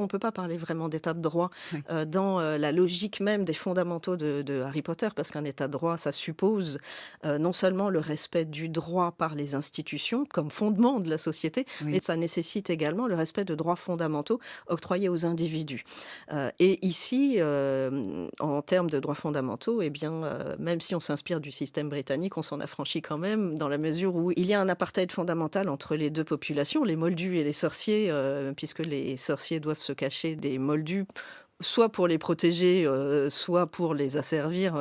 On ne peut pas parler vraiment d'état de droit Oui. dans la logique même des fondamentaux de Harry Potter, parce qu'un état de droit, ça suppose non seulement le respect du droit par les institutions comme fondement de la société, mais Oui. ça nécessite également le respect de droits fondamentaux octroyés aux individus. Et ici, en termes de droits fondamentaux, eh bien, même si on s'inspire du système britannique, on s'en affranchit quand même dans la mesure où il y a un apartheid fondamental entre les 2 populations, les moldus et les sorciers, puisque les sorciers doivent se cacher des moldus, soit pour les protéger, soit pour les asservir,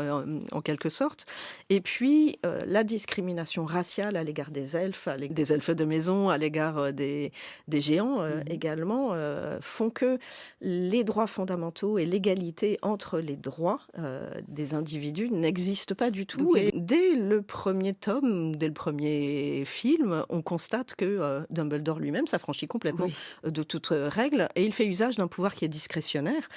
en quelque sorte. Et puis, la discrimination raciale à l'égard des elfes de maison, à l'égard, des géants, Mmh. également, font que les droits fondamentaux et l'égalité entre les droits, des individus n'existent pas du tout. OK. Et dès le premier tome, dès le premier film, on constate que, Dumbledore lui-même s'affranchit complètement, Oui. de toute, règle, et il fait usage d'un pouvoir qui est discrétionnaire.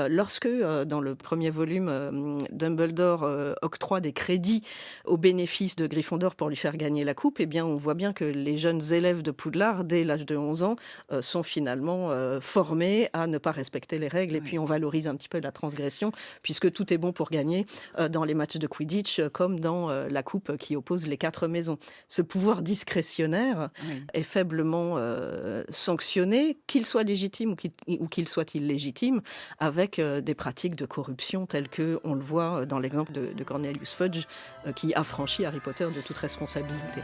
Lorsque, dans le premier volume, Dumbledore, octroie des crédits au bénéfice de Gryffondor pour lui faire gagner la coupe, eh bien, on voit bien que les jeunes élèves de Poudlard, dès l'âge de 11 ans, sont finalement, formés à ne pas respecter les règles, et puis Ouais. on valorise un petit peu la transgression puisque tout est bon pour gagner, dans les matchs de Quidditch, comme dans, la coupe qui oppose les 4 maisons. Ce pouvoir discrétionnaire Oui. est faiblement, sanctionné, qu'il soit légitime ou qu'il soit illégitime, avec, des pratiques de corruption telles qu'on le voit, dans l'exemple de Cornelius Fudge, qui affranchit Harry Potter de toute responsabilité.